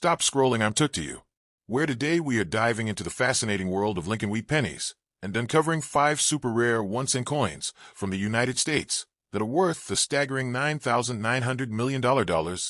stop scrolling, I'm took to you. Where today we are diving into the fascinating world of Lincoln Wheat Pennies and uncovering 5 super rare one-cent coins from the United States that are worth the staggering $9,900 million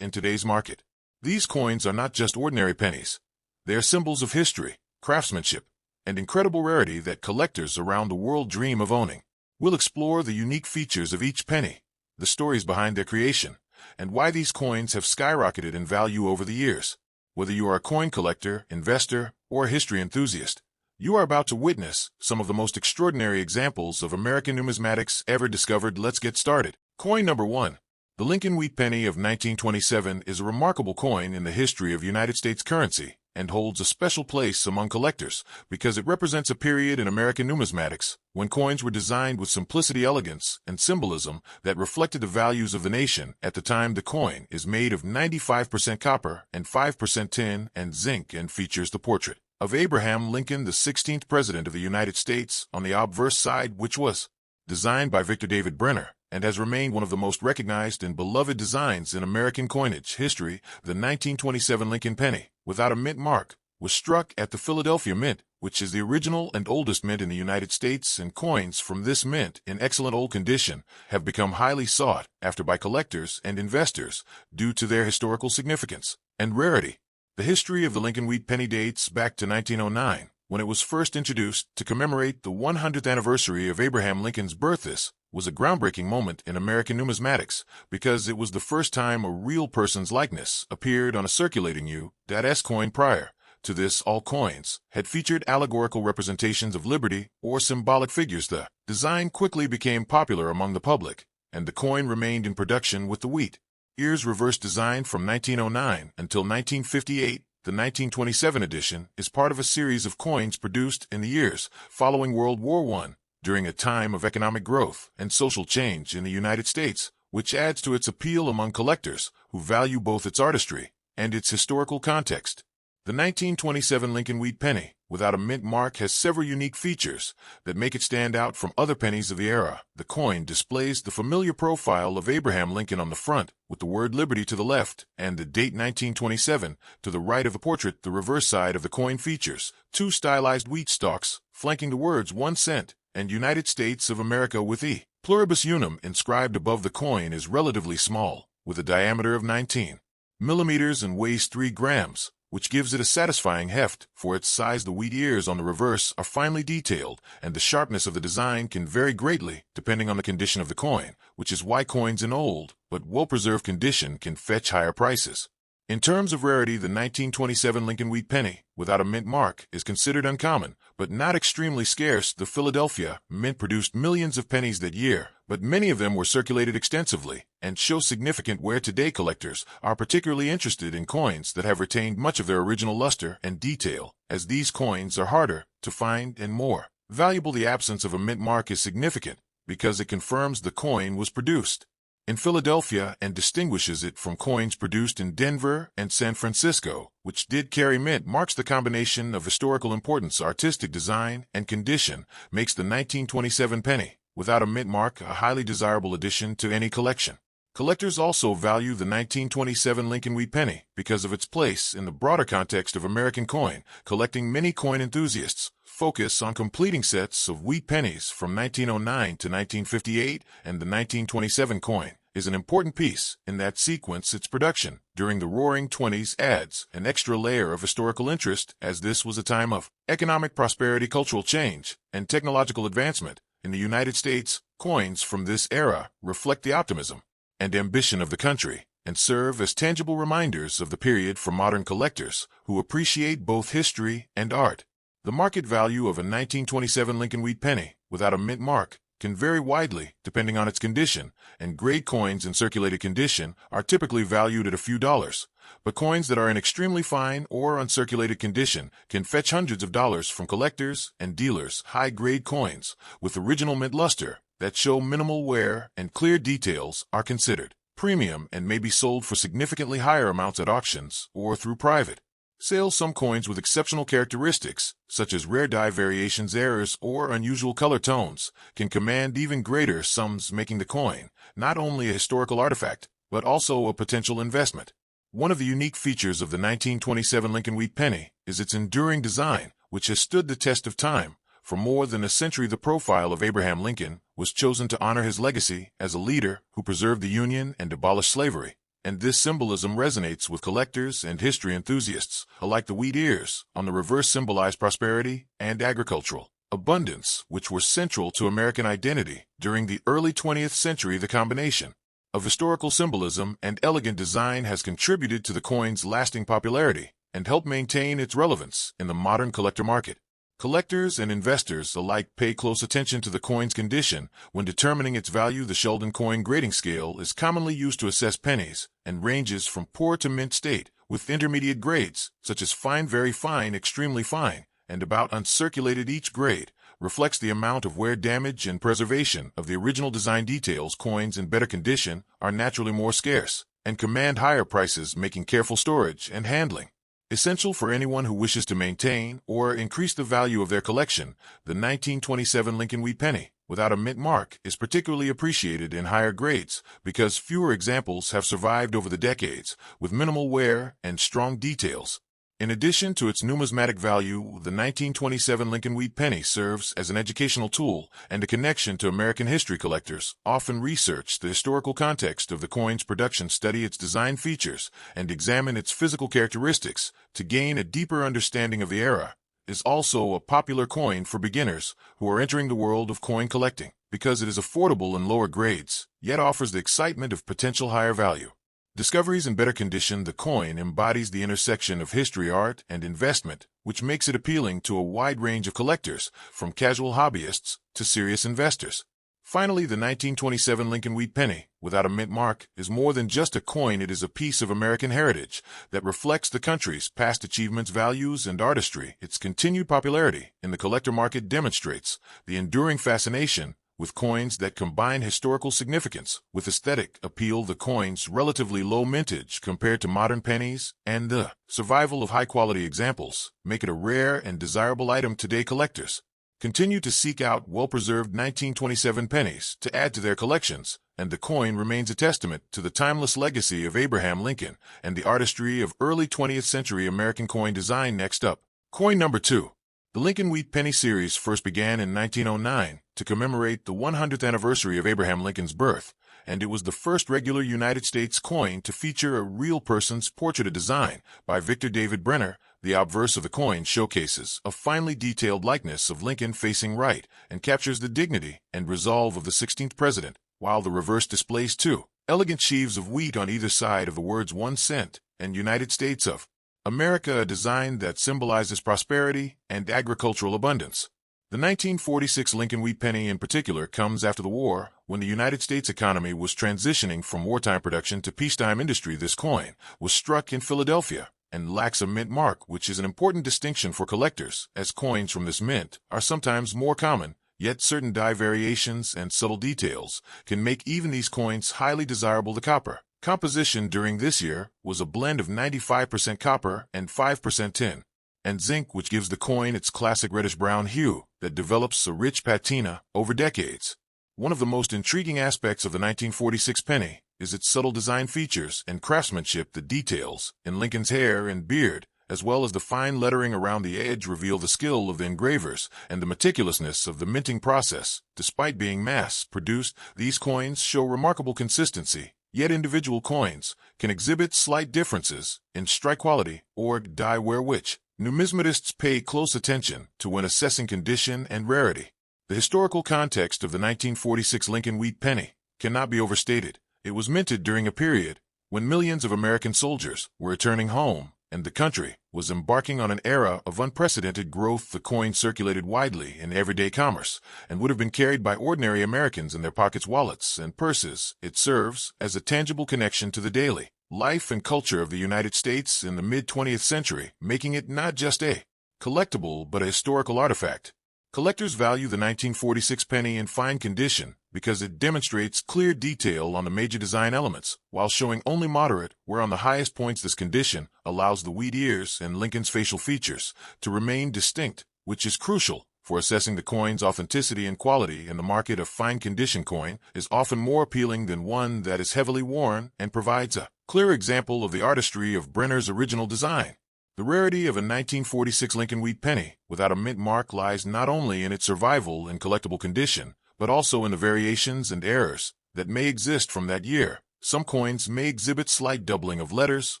in today's market. These coins are not just ordinary pennies. They are symbols of history, craftsmanship, and incredible rarity that collectors around the world dream of owning. We'll explore the unique features of each penny, the stories behind their creation, and why these coins have skyrocketed in value over the years. Whether you are a coin collector, investor, or a history enthusiast, you are about to witness some of the most extraordinary examples of American numismatics ever discovered. Let's get started. Coin number 1. The Lincoln Wheat Penny of 1927 is a remarkable coin in the history of United States currency and holds a special place among collectors because it represents a period in American numismatics when coins were designed with simplicity, elegance, and symbolism that reflected the values of the nation at the time. The coin is made of 95% copper and 5% tin and zinc and features the portrait of Abraham Lincoln, the 16th President of the United States, on the obverse side, which was designed by Victor David Brenner and has remained one of the most recognized and beloved designs in American coinage history. The 1927 Lincoln penny, without a mint mark, was struck at the Philadelphia Mint, which is the original and oldest mint in the United States, and coins from this mint in excellent old condition have become highly sought after by collectors and investors due to their historical significance and rarity. The history of the Lincoln Wheat Penny dates back to 1909, when it was first introduced to commemorate the 100th anniversary of Abraham Lincoln's birth. This was a groundbreaking moment in American numismatics because it was the first time a real person's likeness appeared on a circulating U.S. coin. Prior to this, all coins had featured allegorical representations of liberty or symbolic figures. The design quickly became popular among the public, and the coin remained in production with the wheat ears reverse design from 1909 until 1958. The 1927 edition is part of a series of coins produced in the years following World War I, during a time of economic growth and social change in the United States, which adds to its appeal among collectors who value both its artistry and its historical context. The 1927 Lincoln Wheat Penny, without a mint mark, has several unique features that make it stand out from other pennies of the era. The coin displays the familiar profile of Abraham Lincoln on the front, with the word Liberty to the left and the date 1927 to the right of the portrait. The reverse side of the coin features 2 stylized wheat stalks, flanking the words 1 cent and United States of America with E pluribus unum inscribed above. The coin is relatively small, with a diameter of 19 millimeters and weighs 3 grams, which gives it a satisfying heft for its size. The wheat ears on the reverse are finely detailed, and the sharpness of the design can vary greatly depending on the condition of the coin, which is why coins in old but well-preserved condition can fetch higher prices. In terms of rarity, the 1927 Lincoln Wheat Penny, without a mint mark, is considered uncommon, but not extremely scarce. The Philadelphia Mint produced millions of pennies that year, but many of them were circulated extensively and show significant wear. Today, collectors are particularly interested in coins that have retained much of their original luster and detail, as these coins are harder to find and more valuable. The absence of a mint mark is significant because it confirms the coin was produced in Philadelphia and distinguishes it from coins produced in Denver and San Francisco, which did carry mint marks. The combination of historical importance, artistic design, and condition makes the 1927 penny, without a mint mark, a highly desirable addition to any collection. Collectors also value the 1927 Lincoln Wheat Penny because of its place in the broader context of American coin collecting. Many coin enthusiasts focus on completing sets of wheat pennies from 1909 to 1958, and the 1927 coin is an important piece in that sequence. Its production during the Roaring Twenties adds an extra layer of historical interest, as this was a time of economic prosperity, cultural change, and technological advancement in the United States. Coins from this era reflect the optimism and ambition of the country and serve as tangible reminders of the period for modern collectors who appreciate both history and art. The market value of a 1927 Lincoln Wheat Penny, without a mint mark, can vary widely depending on its condition, and great coins in circulated condition are typically valued at a few dollars, but coins that are in extremely fine or uncirculated condition can fetch hundreds of dollars from collectors and dealers. High-grade coins with original mint luster that show minimal wear and clear details are considered premium and may be sold for significantly higher amounts at auctions or through private sales. Some coins with exceptional characteristics, such as rare die variations, errors, or unusual color tones, can command even greater sums, making the coin not only a historical artifact, but also a potential investment. One of the unique features of the 1927 Lincoln Wheat Penny is its enduring design, which has stood the test of time. For more than a century, the profile of Abraham Lincoln was chosen to honor his legacy as a leader who preserved the Union and abolished slavery. And this symbolism resonates with collectors and history enthusiasts alike. The wheat ears on the reverse symbolize prosperity and agricultural abundance, which were central to American identity during the early 20th century. The combination of historical symbolism and elegant design has contributed to the coin's lasting popularity and helped maintain its relevance in the modern collector market. Collectors and investors alike pay close attention to the coin's condition when determining its value. The Sheldon coin grading scale is commonly used to assess pennies and ranges from poor to mint state, with intermediate grades such as fine, very fine, extremely fine, and about uncirculated. Each grade reflects the amount of wear, damage, and preservation of the original design details. Coins in better condition are naturally more scarce and command higher prices, making careful storage and handling essential for anyone who wishes to maintain or increase the value of their collection. The 1927 Lincoln Wheat Penny, without a mint mark, is particularly appreciated in higher grades because fewer examples have survived over the decades, with minimal wear and strong details. In addition to its numismatic value, the 1927 Lincoln Wheat Penny serves as an educational tool and a connection to American history. Collectors often research the historical context of the coin's production, study its design features, and examine its physical characteristics to gain a deeper understanding of the era. It is also a popular coin for beginners who are entering the world of coin collecting because it is affordable in lower grades, yet offers the excitement of potential higher value discoveries. In better condition, the coin embodies the intersection of history, art, and investment, which makes it appealing to a wide range of collectors, from casual hobbyists to serious investors. Finally, the 1927 Lincoln Wheat Penny, without a mint mark, is more than just a coin. It is a piece of American heritage that reflects the country's past achievements, values, and artistry. Its continued popularity in the collector market demonstrates the enduring fascination with coins that combine historical significance with aesthetic appeal. The coin's relatively low mintage compared to modern pennies and the survival of high-quality examples make it a rare and desirable item today. Collectors continue to seek out well-preserved 1927 pennies to add to their collections, and the coin remains a testament to the timeless legacy of Abraham Lincoln and the artistry of early 20th century American coin design. Next up, coin number 2. The Lincoln Wheat Penny series first began in 1909 to commemorate the 100th anniversary of Abraham Lincoln's birth, and it was the first regular United States coin to feature a real person's portrait. A design by Victor David Brenner, the obverse of the coin showcases a finely detailed likeness of Lincoln facing right and captures the dignity and resolve of the 16th president, while the reverse displays two elegant sheaves of wheat on either side of the words 1 cent and United States of America, a design that symbolizes prosperity and agricultural abundance. The 1946 Lincoln Wheat Penny in particular comes after the war, when the United States economy was transitioning from wartime production to peacetime industry. This coin was struck in Philadelphia and lacks a mint mark, which is an important distinction for collectors, as coins from this mint are sometimes more common, yet certain die variations and subtle details can make even these coins highly desirable. The copper composition during this year was a blend of 95% copper and 5% tin and zinc, which gives the coin its classic reddish-brown hue that develops a rich patina over decades. One of the most intriguing aspects of the 1946 penny is its subtle design features and craftsmanship. The details in Lincoln's hair and beard, as well as the fine lettering around the edge, reveal the skill of the engravers and the meticulousness of the minting process. Despite being mass-produced, these coins show remarkable consistency, yet individual coins can exhibit slight differences in strike quality or die wear, which numismatists pay close attention to when assessing condition and rarity. The historical context of the 1946 Lincoln Wheat Penny cannot be overstated. It was minted during a period when millions of American soldiers were returning home and the country was embarking on an era of unprecedented growth. The coin circulated widely in everyday commerce and would have been carried by ordinary Americans in their pockets, wallets, and purses. It serves as a tangible connection to the daily life and culture of the United States in the mid-20th century, making it not just a collectible but a historical artifact. Collectors value the 1946 penny in fine condition because it demonstrates clear detail on the major design elements, while showing only moderate wear on the highest points. This condition allows the wheat ears and Lincoln's facial features to remain distinct, which is crucial for assessing the coin's authenticity and quality, and the market of fine-condition coin is often more appealing than one that is heavily worn and provides a clear example of the artistry of Brenner's original design. The rarity of a 1946 Lincoln Wheat Penny without a mint mark lies not only in its survival in collectible condition, but also in the variations and errors that may exist from that year. Some coins may exhibit slight doubling of letters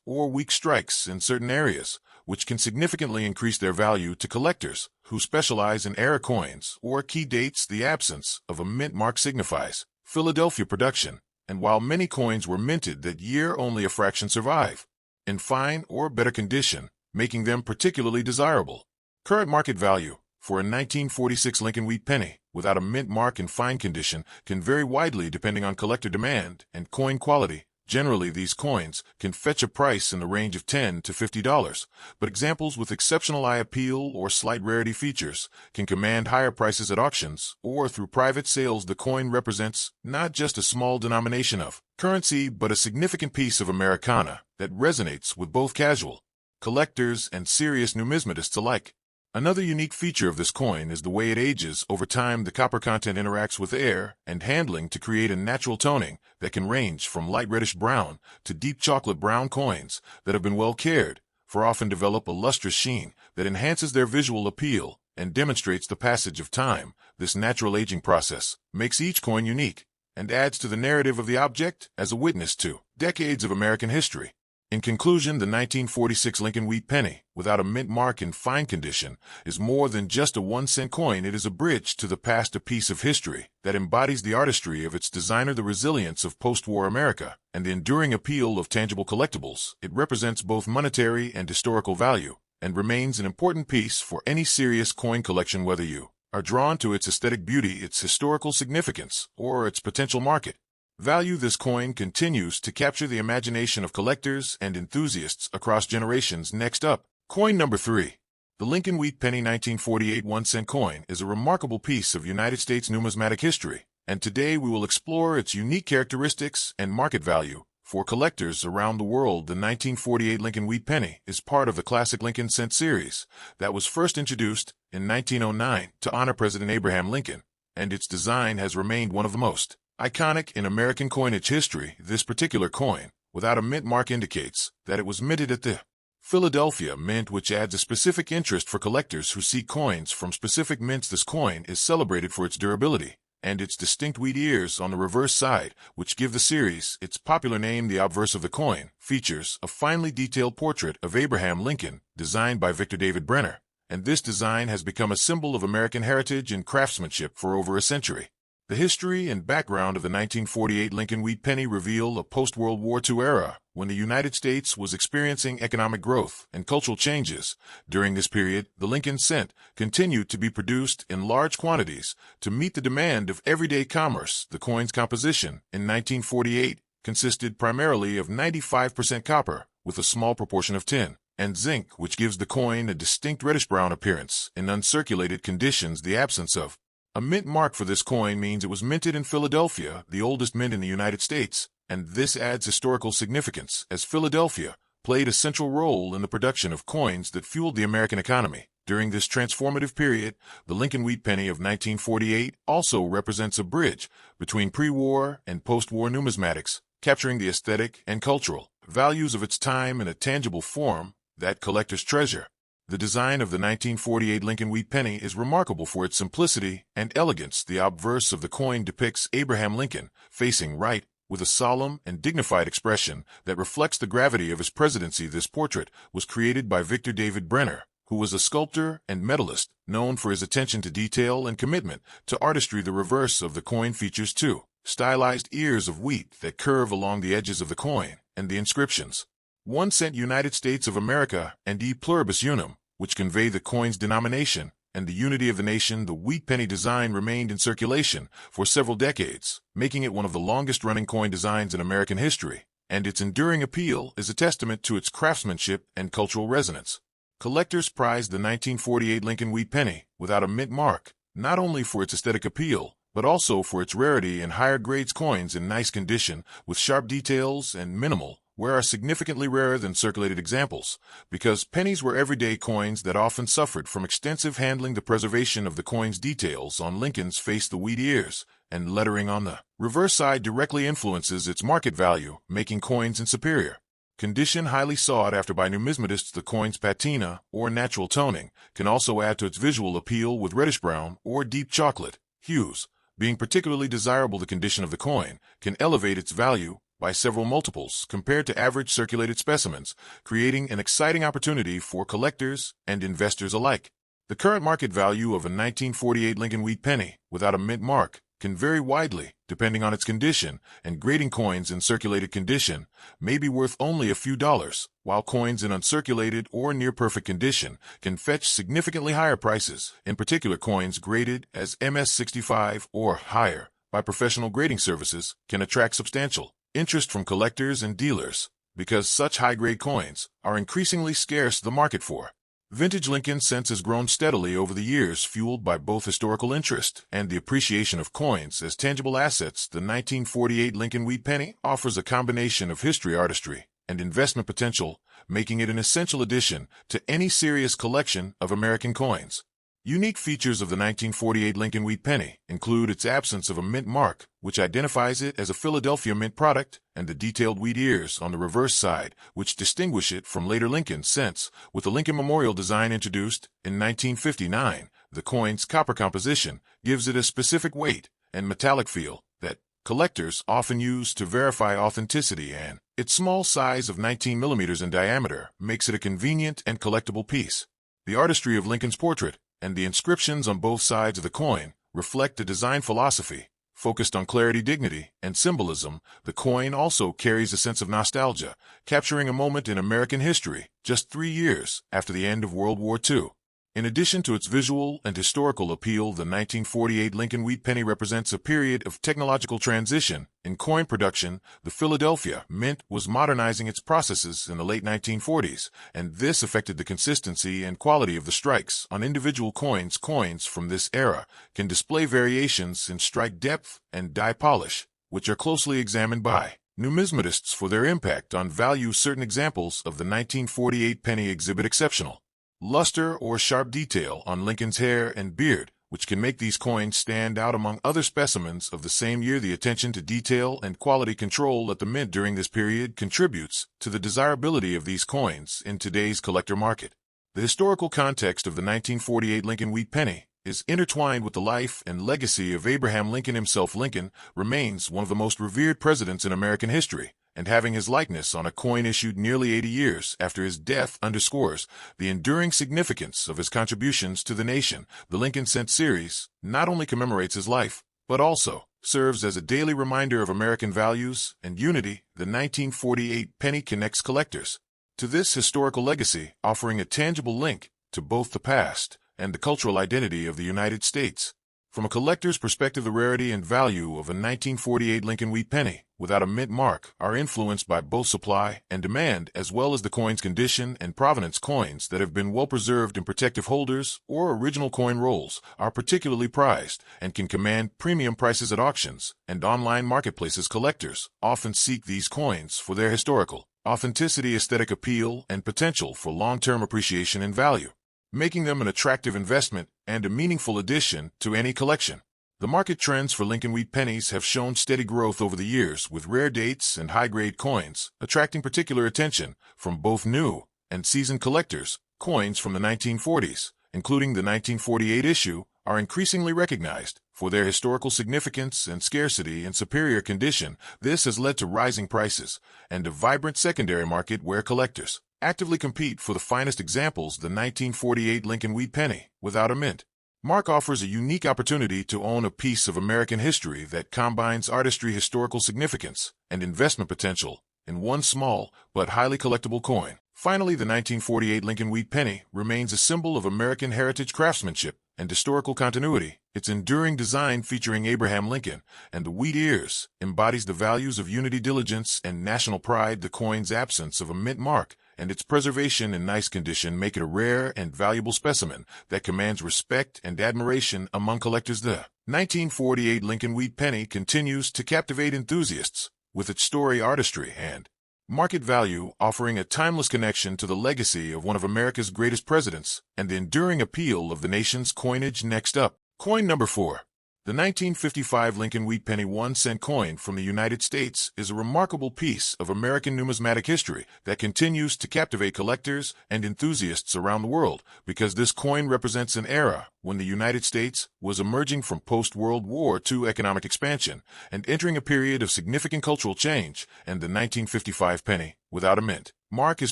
or weak strikes in certain areas, which can significantly increase their value to collectors who specialize in error coins or key dates. The absence of a mint mark signifies Philadelphia production, and while many coins were minted that year, only a fraction survive in fine or better condition, making them particularly desirable. Current market value for a 1946 Lincoln Wheat Penny without a mint mark in fine condition can vary widely depending on collector demand and coin quality. Generally, these coins can fetch a price in the range of $10 to $50, but examples with exceptional eye appeal or slight rarity features can command higher prices at auctions or through private sales. The coin represents not just a small denomination of currency, but a significant piece of Americana that resonates with both casual collectors and serious numismatists alike. Another unique feature of this coin is the way it ages over time. The copper content interacts with air and handling to create a natural toning that can range from light reddish brown to deep chocolate brown. Coins that have been well cared for often develop a lustrous sheen that enhances their visual appeal and demonstrates the passage of time. This natural aging process makes each coin unique and adds to the narrative of the object as a witness to decades of American history. In conclusion, the 1946 Lincoln Wheat Penny without a mint mark in fine condition is more than just a 1-cent coin. It is a bridge to the past, a piece of history that embodies the artistry of its designer, the resilience of post-war America, and the enduring appeal of tangible collectibles. It represents both monetary and historical value and remains an important piece for any serious coin collection, whether you are drawn to its aesthetic beauty, its historical significance, or its potential market value. This coin continues to capture the imagination of collectors and enthusiasts across generations. Next up, coin number 3. The Lincoln Wheat Penny 1948 1-cent coin is a remarkable piece of United States numismatic history, and today we will explore its unique characteristics and market value for collectors around the world. The 1948 Lincoln Wheat Penny is part of the classic Lincoln Cent series that was first introduced in 1909 to honor President Abraham Lincoln, and its design has remained one of the most iconic in American coinage history. This particular coin, without a mint mark, indicates that it was minted at the Philadelphia Mint, which adds a specific interest for collectors who seek coins from specific mints. This coin is celebrated for its durability and its distinct wheat ears on the reverse side, which give the series its popular name. The obverse of the coin features a finely detailed portrait of Abraham Lincoln, designed by Victor David Brenner, and this design has become a symbol of American heritage and craftsmanship for over a century. The history and background of the 1948 Lincoln Wheat Penny reveal a post-World War II era when the United States was experiencing economic growth and cultural changes. During this period, the Lincoln Cent continued to be produced in large quantities to meet the demand of everyday commerce. The coin's composition in 1948 consisted primarily of 95% copper with a small proportion of tin and zinc, which gives the coin a distinct reddish-brown appearance. In uncirculated conditions, the absence of a mint mark for this coin means it was minted in Philadelphia, the oldest mint in the United States, and this adds historical significance, as Philadelphia played a central role in the production of coins that fueled the American economy. During this transformative period, the Lincoln Wheat Penny of 1948 also represents a bridge between pre-war and post-war numismatics, capturing the aesthetic and cultural values of its time in a tangible form that collectors treasure. The design of the 1948 Lincoln Wheat Penny is remarkable for its simplicity and elegance. The obverse of the coin depicts Abraham Lincoln facing right with a solemn and dignified expression that reflects the gravity of his presidency. This portrait was created by Victor David Brenner, who was a sculptor and medalist known for his attention to detail and commitment to artistry. The reverse of the coin features two stylized ears of wheat that curve along the edges of the coin, and the inscriptions 1 cent United States of America and E pluribus unum, which convey the coin's denomination and the unity of the nation. The wheat penny design remained in circulation for several decades, making it one of the longest-running coin designs in American history, and its enduring appeal is a testament to its craftsmanship and cultural resonance. Collectors prized the 1948 Lincoln Wheat Penny without a mint mark, not only for its aesthetic appeal, but also for its rarity and higher grades. Coins in nice condition with sharp details and minimal where are significantly rarer than circulated examples, because pennies were everyday coins that often suffered from extensive handling. The preservation of the coin's details on Lincoln's face, the wheat ears, and lettering on the reverse side directly influences its market value, making coins in superior condition highly sought after by numismatists. The coin's patina, or natural toning, can also add to its visual appeal, with reddish-brown or deep chocolate hues being particularly desirable. The condition of the coin can elevate its value by several multiples compared to average circulated specimens, creating an exciting opportunity for collectors and investors alike. The current market value of a 1948 Lincoln Wheat penny without a mint mark can vary widely depending on its condition, and grading coins in circulated condition may be worth only a few dollars, while coins in uncirculated or near-perfect condition can fetch significantly higher prices. In particular, coins graded as MS-65 or higher by professional grading services can attract substantial interest from collectors and dealers, because such high-grade coins are increasingly scarce. The market for vintage Lincoln cents has grown steadily over the years, fueled by both historical interest and the appreciation of coins as tangible assets. The 1948 Lincoln Wheat penny offers a combination of history, artistry, and investment potential, making it an essential addition to any serious collection of American coins. Unique features of the 1948 Lincoln Wheat penny include its absence of a mint mark, which identifies it as a Philadelphia Mint product, and the detailed wheat ears on the reverse side, which distinguish it from later Lincoln cents. With the Lincoln Memorial design introduced in 1959, the coin's copper composition gives it a specific weight and metallic feel that collectors often use to verify authenticity, and its small size of 19 millimeters in diameter makes it a convenient and collectible piece. The artistry of Lincoln's portrait and the inscriptions on both sides of the coin reflect a design philosophy focused on clarity, dignity, and symbolism. The coin also carries a sense of nostalgia, capturing a moment in American history just 3 years after the end of World War II. In addition to its visual and historical appeal, the 1948 Lincoln Wheat penny represents a period of technological transition in coin production. The Philadelphia Mint was modernizing its processes in the late 1940s, and this affected the consistency and quality of the strikes on individual coins. Coins from this era can display variations in strike depth and die polish, which are closely examined by numismatists for their impact on value. Certain examples of the 1948 penny exhibit exceptional luster or sharp detail on Lincoln's hair and beard, which can make these coins stand out among other specimens of the same year. The attention to detail and quality control at the mint during this period contributes to the desirability of these coins in today's collector market. The historical context of the 1948 Lincoln Wheat penny is intertwined with the life and legacy of Abraham Lincoln himself. Lincoln remains one of the most revered presidents in American history, and having his likeness on a coin issued nearly 80 years after his death underscores the enduring significance of his contributions to the nation. The Lincoln Cent series not only commemorates his life, but also serves as a daily reminder of American values and unity. The 1948 penny connects collectors to this historical legacy, offering a tangible link to both the past and the cultural identity of the United States. From a collector's perspective, the rarity and value of a 1948 Lincoln Wheat penny without a mint mark are influenced by both supply and demand, as well as the coin's condition and provenance. Coins that have been well preserved in protective holders or original coin rolls are particularly prized and can command premium prices at auctions and online marketplaces. Collectors often seek these coins for their historical authenticity, aesthetic appeal, and potential for long-term appreciation and value, making them an attractive investment and a meaningful addition to any collection. The market trends for Lincoln Wheat pennies have shown steady growth over the years, with rare dates and high-grade coins attracting particular attention from both new and seasoned collectors. Coins from the 1940s, including the 1948 issue, are increasingly recognized for their historical significance and scarcity in superior condition. This has led to rising prices and a vibrant secondary market where collectors actively compete for the finest examples. The 1948 Lincoln Wheat penny without a mint mark offers a unique opportunity to own a piece of American history that combines artistry, historical significance, and investment potential in one small but highly collectible coin. Finally, the 1948 Lincoln Wheat penny remains a symbol of American heritage, craftsmanship, and historical continuity. Its enduring design, featuring Abraham Lincoln and the wheat ears, embodies the values of unity, diligence, and national pride. The coin's absence of a mint mark and its preservation in nice condition make it a rare and valuable specimen that commands respect and admiration among collectors. The 1948 Lincoln Wheat penny continues to captivate enthusiasts with its story, artistry, and Market value, offering a timeless connection to the legacy of one of America's greatest presidents and the enduring appeal of the nation's coinage. Next up, coin number 4. The 1955 Lincoln Wheat Penny 1-cent coin from the United States is a remarkable piece of American numismatic history that continues to captivate collectors and enthusiasts around the world because this coin represents an era when the United States was emerging from post-World War II economic expansion and entering a period of significant cultural change, and the 1955 penny, without a mint mark, is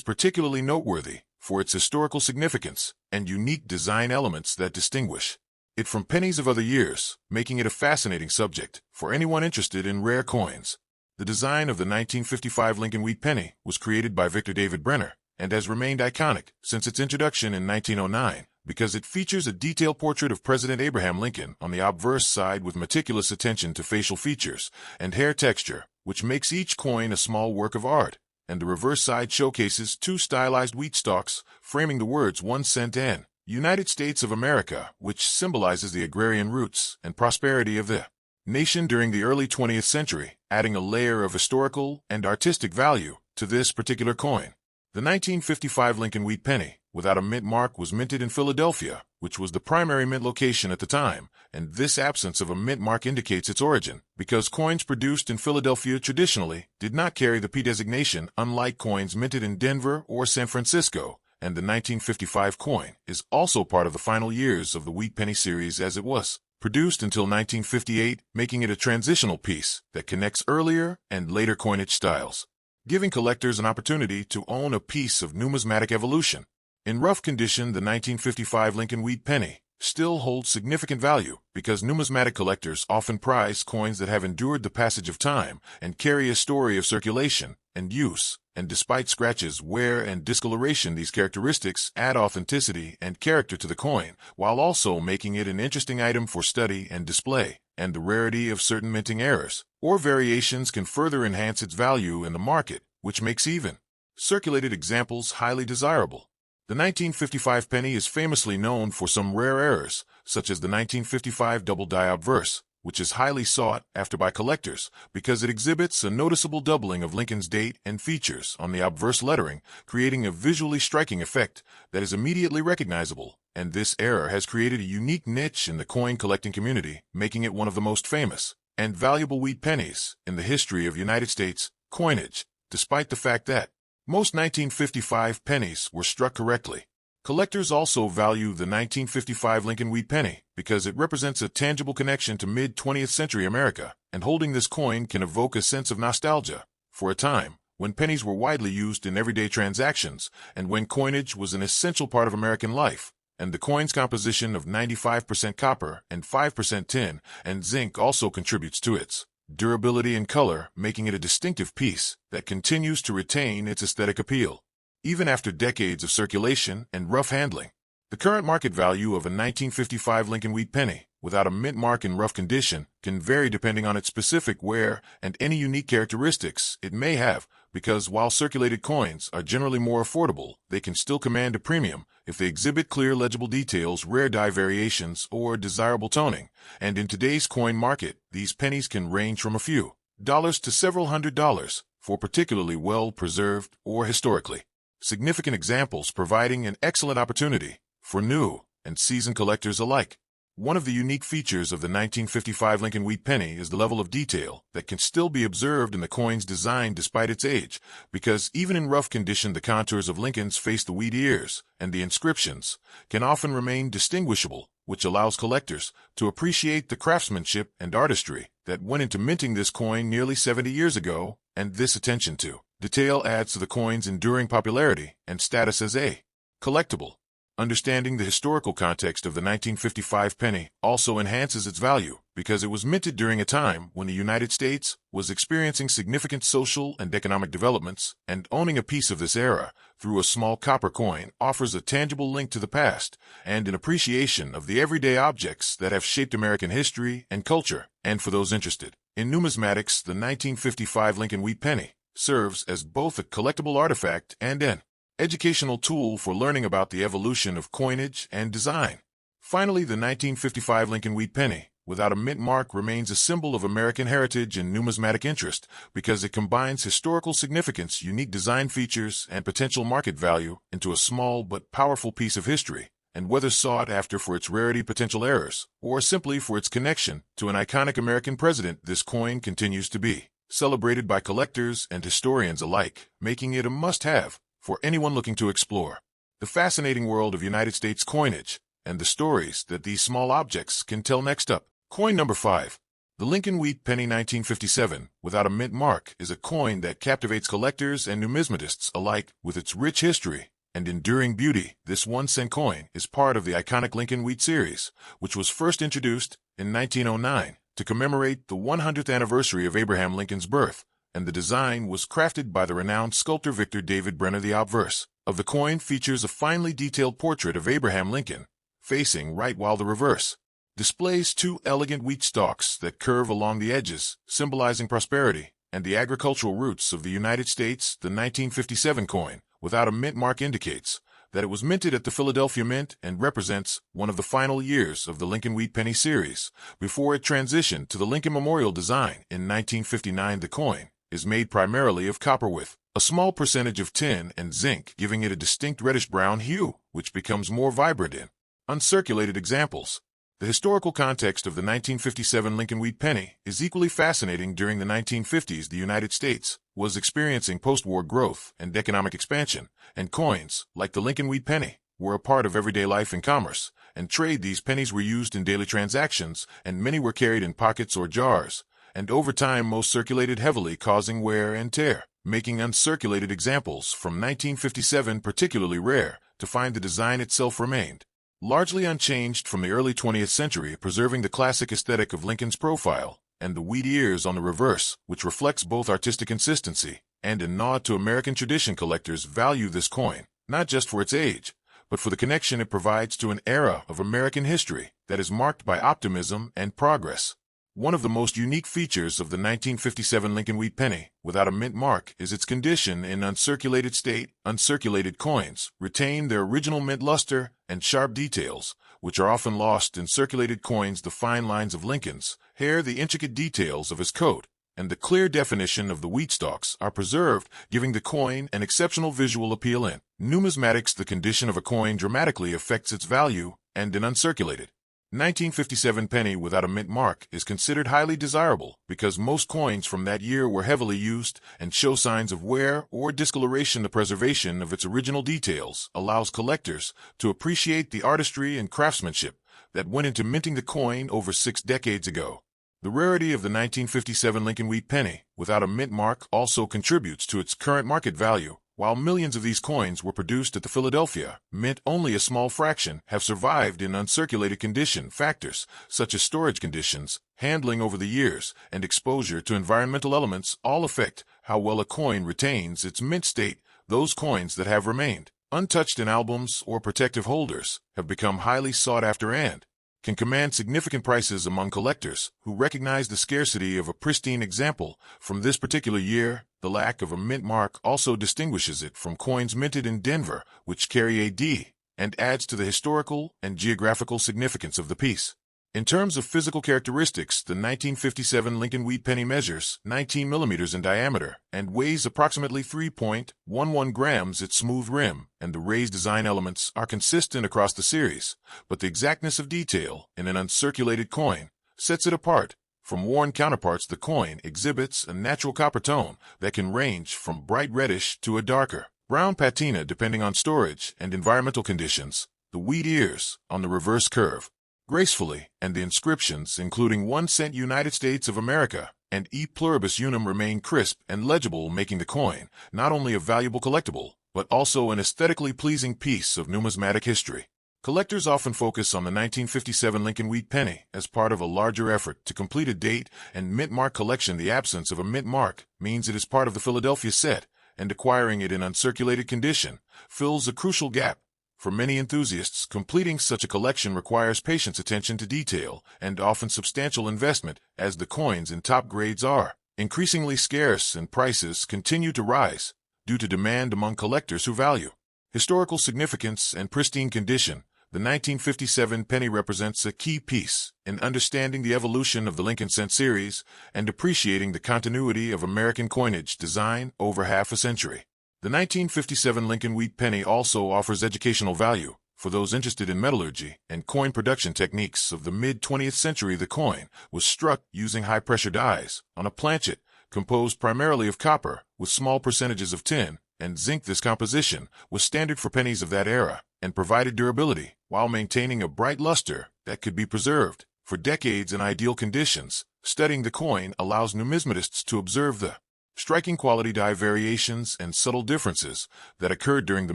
particularly noteworthy for its historical significance and unique design elements that distinguish it from pennies of other years, making it a fascinating subject for anyone interested in rare coins. The design of the 1955 Lincoln Wheat Penny was created by Victor David Brenner and has remained iconic since its introduction in 1909 because it features a detailed portrait of President Abraham Lincoln on the obverse side with meticulous attention to facial features and hair texture, which makes each coin a small work of art, and the reverse side showcases 2 stylized wheat stalks framing the words 1 cent and United States of America, which symbolizes the agrarian roots and prosperity of the nation during the early 20th century, adding a layer of historical and artistic value to this particular coin. The 1955 Lincoln Wheat Penny, without a mint mark, was minted in Philadelphia, which was the primary mint location at the time, and this absence of a mint mark indicates its origin, because coins produced in Philadelphia traditionally did not carry the P designation, unlike coins minted in Denver or San Francisco. And the 1955 coin is also part of the final years of the Wheat Penny series, as it was produced until 1958, making it a transitional piece that connects earlier and later coinage styles, giving collectors an opportunity to own a piece of numismatic evolution. In rough condition, the 1955 Lincoln Wheat Penny still holds significant value because numismatic collectors often prize coins that have endured the passage of time and carry a story of circulation and use. And despite scratches, wear, and discoloration, these characteristics add authenticity and character to the coin, while also making it an interesting item for study and display. And the rarity of certain minting errors or variations can further enhance its value in the market, which makes even circulated examples highly desirable. The 1955 penny is famously known for some rare errors, such as the 1955 double die obverse, which is highly sought after by collectors because it exhibits a noticeable doubling of Lincoln's date and features on the obverse lettering, creating a visually striking effect that is immediately recognizable. And this error has created a unique niche in the coin collecting community, making it one of the most famous and valuable wheat pennies in the history of United States coinage, despite the fact that most 1955 pennies were struck correctly. Collectors also value the 1955 Lincoln Wheat Penny because it represents a tangible connection to mid-20th century America, and holding this coin can evoke a sense of nostalgia for a time when pennies were widely used in everyday transactions and when coinage was an essential part of American life. And the coin's composition of 95% copper and 5% tin and zinc also contributes to its durability and color, making it a distinctive piece that continues to retain its aesthetic appeal even after decades of circulation and rough handling. The current market value of a 1955 Lincoln Wheat Penny, without a mint mark in rough condition, can vary depending on its specific wear and any unique characteristics it may have, because while circulated coins are generally more affordable, they can still command a premium if they exhibit clear legible details, rare die variations, or desirable toning. And in today's coin market, these pennies can range from a few dollars to several $100s for particularly well-preserved or historically significant examples, providing an excellent opportunity for new and seasoned collectors alike. One of the unique features of the 1955 Lincoln Wheat Penny is the level of detail that can still be observed in the coin's design despite its age, because even in rough condition the contours of Lincoln's face, the wheat ears, and the inscriptions can often remain distinguishable, which allows collectors to appreciate the craftsmanship and artistry that went into minting this coin nearly 70 years ago, and this attention to detail adds to the coin's enduring popularity and status as a collectible. Understanding the historical context of the 1955 penny also enhances its value because it was minted during a time when the United States was experiencing significant social and economic developments, and owning a piece of this era through a small copper coin offers a tangible link to the past and an appreciation of the everyday objects that have shaped American history and culture. And for those interested in numismatics, the 1955 Lincoln Wheat Penny serves as both a collectible artifact and an educational tool for learning about the evolution of coinage and design. Finally, the 1955 Lincoln Wheat Penny, without a mint mark remains a symbol of American heritage and numismatic interest because it combines historical significance, unique design features, and potential market value into a small but powerful piece of history. And whether sought after for its rarity, potential errors, or simply for its connection to an iconic American president, this coin continues to be celebrated by collectors and historians alike, making it a must-have for anyone looking to explore the fascinating world of United States coinage and the stories that these small objects can tell. Next up, coin number 5. The Lincoln Wheat Penny 1957, without a mint mark, is a coin that captivates collectors and numismatists alike with its rich history and enduring beauty. This 1-cent coin is part of the iconic Lincoln Wheat series, which was first introduced in 1909 to commemorate the 100th anniversary of Abraham Lincoln's birth, and the design was crafted by the renowned sculptor Victor David Brenner. The obverse of the coin features a finely detailed portrait of Abraham Lincoln, facing right, while the reverse displays 2 elegant wheat stalks that curve along the edges, symbolizing prosperity and the agricultural roots of the United States. The 1957 coin, without a mint mark, indicates that it was minted at the Philadelphia Mint and represents one of the final years of the Lincoln Wheat Penny series before it transitioned to the Lincoln Memorial design in 1959. The coin is made primarily of copper with a small percentage of tin and zinc, giving it a distinct reddish-brown hue, which becomes more vibrant in uncirculated examples. The historical context of the 1957 Lincoln Wheat Penny is equally fascinating. During the 1950s, the United States was experiencing post-war growth and economic expansion, and coins, like the Lincoln Wheat Penny, were a part of everyday life and commerce and trade. These pennies were used in daily transactions, and many were carried in pockets or jars, and over time most circulated heavily, causing wear and tear, making uncirculated examples from 1957 particularly rare. To find, the design itself remained largely unchanged from the early 20th century, preserving the classic aesthetic of Lincoln's profile and the wheat ears on the reverse, which reflects both artistic consistency and a nod to American tradition. Collectors value this coin not just for its age, but for the connection it provides to an era of American history that is marked by optimism and progress. One of the most unique features of the 1957 Lincoln Wheat Penny, without a mint mark, is its condition in uncirculated state. Uncirculated coins retain their original mint luster and sharp details, which are often lost in circulated coins. The fine lines of Lincoln's hair, the intricate details of his coat, and the clear definition of the wheat stalks are preserved, giving the coin an exceptional visual appeal. In numismatics, the condition of a coin dramatically affects its value, and in uncirculated 1957 penny without a mint mark is considered highly desirable because most coins from that year were heavily used and show signs of wear or discoloration. The preservation of its original details allows collectors to appreciate the artistry and craftsmanship that went into minting the coin over 6 decades ago. The rarity of the 1957 Lincoln Wheat Penny without a mint mark also contributes to its current market value. While millions of these coins were produced at the Philadelphia Mint, only a small fraction have survived in uncirculated condition. Factors such as storage conditions, handling over the years, and exposure to environmental elements all affect how well a coin retains its mint state. Those coins that have remained untouched in albums or protective holders have become highly sought after and can command significant prices among collectors who recognize the scarcity of a pristine example from this particular year. The lack of a mint mark also distinguishes it from coins minted in Denver, which carry a D, and adds to the historical and geographical significance of the piece. In terms of physical characteristics, the 1957 Lincoln Wheat Penny measures 19 millimeters in diameter and weighs approximately 3.11 grams. Its smooth rim and the raised design elements are consistent across the series, but the exactness of detail in an uncirculated coin sets it apart from worn counterparts. The coin exhibits a natural copper tone that can range from bright reddish to a darker brown patina depending on storage and environmental conditions. The wheat ears on the reverse curve gracefully, and the inscriptions, including 1 cent United States of America and E pluribus unum, remain crisp and legible, making the coin not only a valuable collectible, but also an aesthetically pleasing piece of numismatic history. Collectors often focus on the 1957 Lincoln Wheat Penny as part of a larger effort to complete a date and mint mark collection. The absence of a mint mark means it is part of the Philadelphia set, and acquiring it in uncirculated condition fills a crucial gap. For many enthusiasts, completing such a collection requires patience, attention to detail, and often substantial investment, as the coins in top grades are increasingly scarce and prices continue to rise due to demand among collectors who value historical significance and pristine condition. The 1957 penny represents a key piece in understanding the evolution of the Lincoln cent series and appreciating the continuity of American coinage design over half a century. The 1957 Lincoln Wheat Penny also offers educational value for those interested in metallurgy and coin production techniques of the mid-20th century. The coin was struck using high-pressure dies on a planchet composed primarily of copper with small percentages of tin and zinc. This composition was standard for pennies of that era and provided durability while maintaining a bright luster that could be preserved for decades in ideal conditions. Studying the coin allows numismatists to observe the striking quality die variations and subtle differences that occurred during the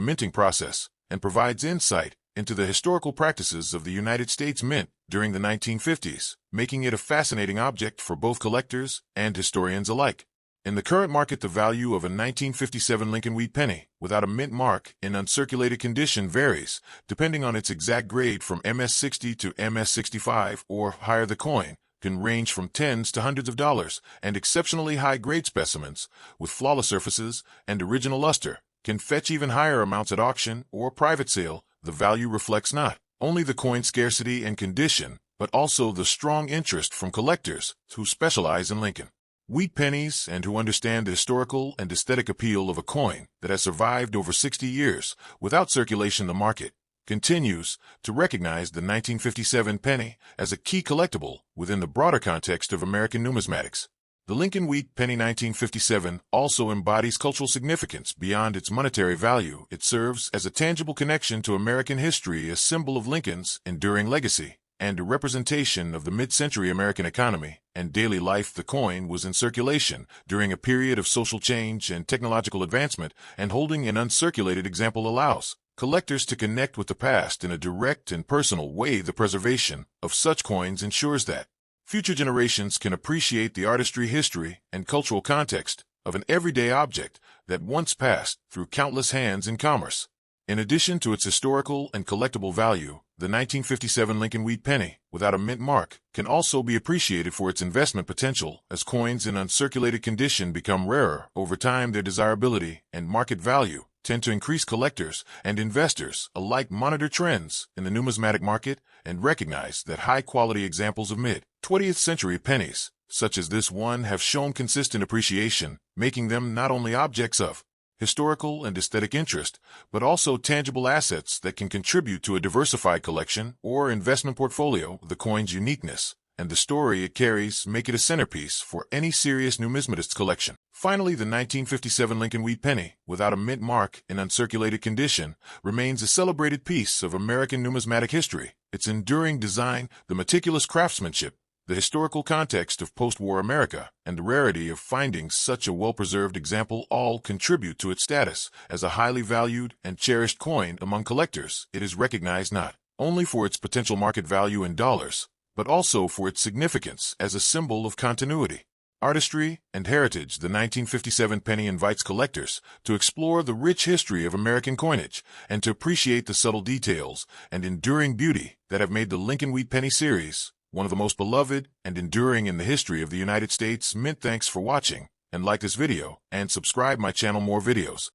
minting process and provides insight into the historical practices of the United States Mint during the 1950s, making it a fascinating object for both collectors and historians alike. In the current market, the value of a 1957 Lincoln Wheat Penny without a mint mark in uncirculated condition varies depending on its exact grade from MS-60 to MS-65 or higher. The coin can range from tens to hundreds of dollars, and exceptionally high-grade specimens with flawless surfaces and original luster can fetch even higher amounts at auction or private sale. The value reflects not only the coin's scarcity and condition, but also the strong interest from collectors who specialize in Lincoln Wheat pennies and who understand the historical and aesthetic appeal of a coin that has survived over 60 years without circulation. The market continues to recognize the 1957 penny as a key collectible within the broader context of American numismatics. The Lincoln Wheat Penny 1957 also embodies cultural significance beyond its monetary value. It serves as a tangible connection to American history, a symbol of Lincoln's enduring legacy, and a representation of the mid-century American economy and daily life. The coin was in circulation during a period of social change and technological advancement, and holding an uncirculated example allows collectors to connect with the past in a direct and personal way. The preservation of such coins ensures that future generations can appreciate the artistry, history, and cultural context of an everyday object that once passed through countless hands in commerce. In addition to its historical and collectible value, the 1957 Lincoln Wheat Penny without a mint mark can also be appreciated for its investment potential. As coins in uncirculated condition become rarer over time, their desirability and market value tend to increase. Collectors and investors alike monitor trends in the numismatic market and recognize that high-quality examples of mid-20th century pennies, such as this one, have shown consistent appreciation, making them not only objects of historical and aesthetic interest, but also tangible assets that can contribute to a diversified collection or investment portfolio. The coin's uniqueness and the story it carries make it a centerpiece for any serious numismatist's collection. Finally, the 1957 Lincoln Wheat Penny without a mint mark in uncirculated condition remains a celebrated piece of American numismatic history. Its enduring design, the meticulous craftsmanship, the historical context of post-war America, and the rarity of finding such a well-preserved example all contribute to its status as a highly valued and cherished coin among collectors. It is recognized not only for its potential market value in dollars, but also for its significance as a symbol of continuity, artistry, and heritage. The 1957 penny invites collectors to explore the rich history of American coinage and to appreciate the subtle details and enduring beauty that have made the Lincoln Wheat Penny series one of the most beloved and enduring in the history of the United States Mint. Thanks for watching, and like this video and subscribe my channel. More videos.